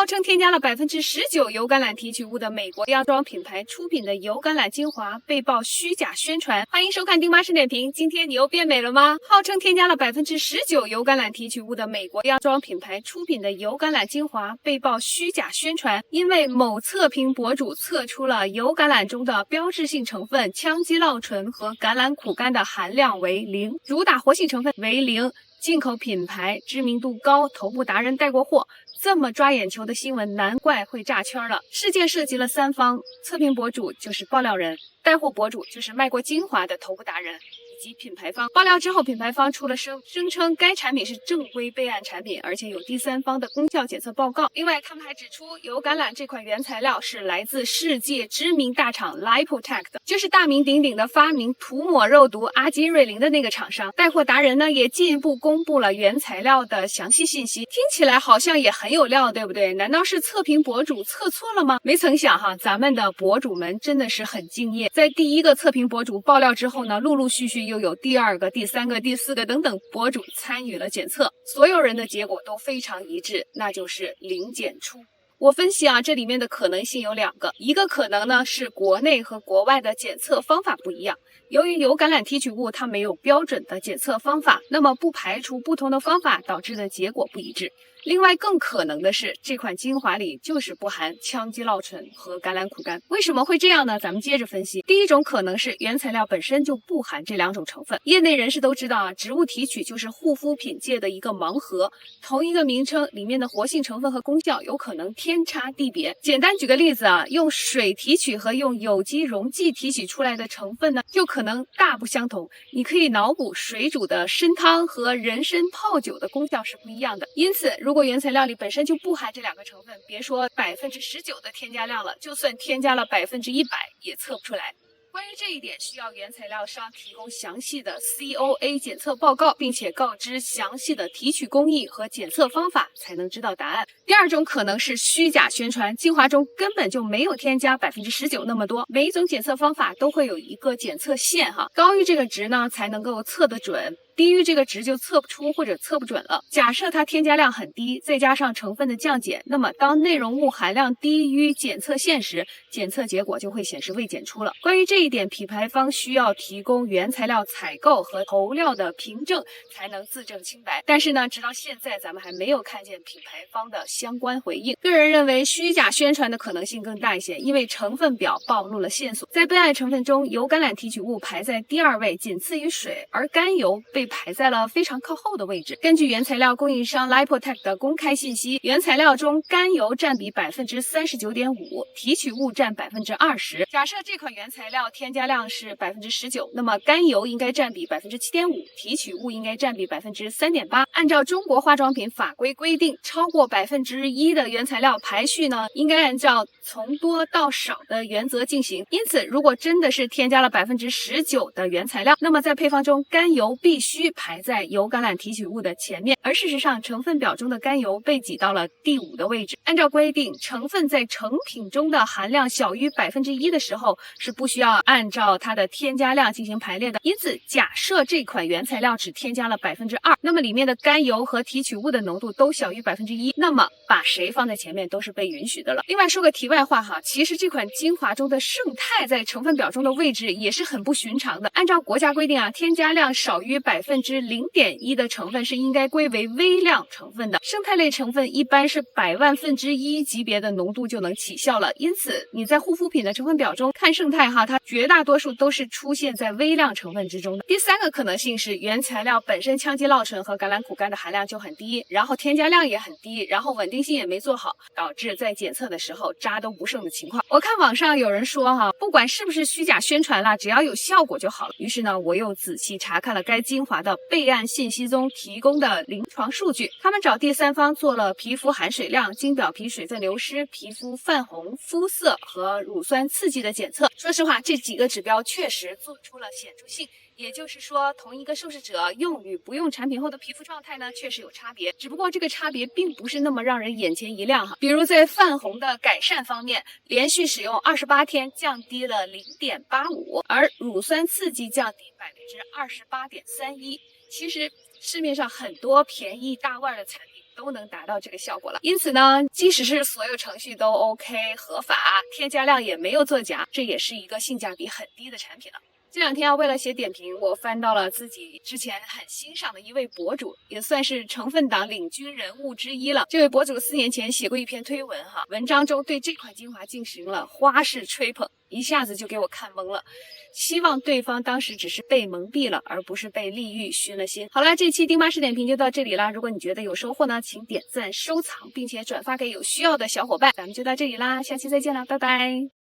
号称添加了19%油橄榄提取物的美国药妆品牌出品的油橄榄精华被曝虚假宣传。欢迎收看丁妈视点评，今天你又变美了吗？号称添加了19%油橄榄提取物的美国药妆品牌出品的油橄榄精华被曝虚假宣传，因为某测评博主测出了油橄榄中的标志性成分羟基酪醇和橄榄苦苷的含量为0，主打活性成分为0。进口品牌知名度高，头部达人带过货，这么抓眼球的新闻，难怪会炸圈了。事件涉及了3方，测评博主就是爆料人，带货博主就是卖过精华的头部达人，以及品牌方。爆料之后，品牌方出了声称该产品是正规备案产品，而且有第三方的功效检测报告。另外，他们还指出，油橄榄这款原材料是来自世界知名大厂 Lipotech 的，就是大名鼎鼎的发明涂抹肉毒阿基瑞林的那个厂商。带货达人呢，也进一步公布了原材料的详细信息，听起来好像也很有料，对不对？难道是测评博主测错了吗？没曾想哈，咱们的博主们真的是很敬业，在第一个测评博主爆料之后呢，陆陆续续又有第2个、第3个、第4个等等博主参与了检测，所有人的结果都非常一致，那就是零检出。我分析这里面的可能性有2个，一个可能呢是国内和国外的检测方法不一样，由于油橄榄提取物它没有标准的检测方法，那么不排除不同的方法导致的结果不一致。另外更可能的是，这款精华里就是不含羟基酪醇和橄榄苦苷。为什么会这样呢？咱们接着分析。第一种可能是原材料本身就不含这2种成分。业内人士都知道植物提取就是护肤品界的一个盲盒，同一个名称里面的活性成分和功效有可能天差地别。简单举个例子用水提取和用有机溶剂提取出来的成分呢，就可能大不相同。你可以脑补水煮的参汤和人参泡酒的功效是不一样的。因此，如果原材料里本身就不含这2个成分，别说19%的添加量了，就算添加了100%也测不出来。关于这一点，需要原材料商提供详细的 COA 检测报告，并且告知详细的提取工艺和检测方法，才能知道答案。第2种可能是虚假宣传，精华中根本就没有添加19%那么多，每一种检测方法都会有一个检测线高于这个值呢才能够测得准，低于这个值就测不出或者测不准了。假设它添加量很低，再加上成分的降检，那么当内容物含量低于检测线时，检测结果就会显示未检出了。关于这一点，品牌方需要提供原材料采购和投料的凭证，才能自证清白。但是呢，直到现在咱们还没有看见品牌方的相关回应。个人认为虚假宣传的可能性更大一些，因为成分表暴露了线索。在备案成分中，油橄榄提取物排在第2位，仅次于水，而甘油被排在了非常靠后的位置。根据原材料供应商 Lipotech 的公开信息，原材料中甘油占比 39.5%， 提取物占 20%。假设这款原材料添加量是 19%， 那么甘油应该占比 7.5%， 提取物应该占比 3.8%。按照中国化妆品法规规定，超过 1% 的原材料排序呢，应该按照从多到少的原则进行。因此，如果真的是添加了 19% 的原材料，那么在配方中甘油必须排在油橄榄提取物的前面，而事实上成分表中的甘油被挤到了第5的位置。按照规定，成分在成品中的含量小于 1% 的时候，是不需要按照它的添加量进行排列的。因此，假设这款原材料只添加了 2%， 那么里面的甘油和提取物的浓度都小于 1%， 那么把谁放在前面都是被允许的了。另外说个题外话其实这款精华中的胜肽在成分表中的位置也是很不寻常的。按照国家规定添加量少于 0.1% 的成分是应该归为微量成分的。胜肽类成分一般是100万分之一级别的浓度就能起效了，因此你在护肤品的成分表中看胜肽它绝大多数都是出现在微量成分之中的。第3个可能性是原材料本身羟基酪醇和橄榄苦苷的含量就很低，然后添加量也很低，然后稳定性也没做好，导致在检测的时候渣都不剩的情况。我看网上有人说不管是不是虚假宣传啦，只要有效果就好了。于是呢，我又仔细查看了该精华的备案信息中提供的临床数据，他们找第3方做了皮肤含水量、经表皮水分流失、皮肤泛红、肤色和乳酸刺激的检测。说实话，这几个指标确实做出了显著性。也就是说，同一个受试者用与不用产品后的皮肤状态呢，确实有差别，只不过这个差别并不是那么让人眼前一亮比如在泛红的改善方面，连续使用28天降低了 0.85%， 而乳酸刺激降低 28.31%。其实市面上很多便宜大腕的产品都能达到这个效果了。因此呢，即使是所有程序都 OK 合法，添加量也没有作假，这也是一个性价比很低的产品了。这两天为了写点评，我翻到了自己之前很欣赏的一位博主，也算是成分党领军人物之一了。这位博主4年前写过一篇推文文章中对这款精华进行了花式吹捧，一下子就给我看懵了。希望对方当时只是被蒙蔽了，而不是被利益熏了心。好了，这期丁妈式点评就到这里啦。如果你觉得有收获呢，请点赞、收藏，并且转发给有需要的小伙伴。咱们就到这里啦，下期再见了，拜拜。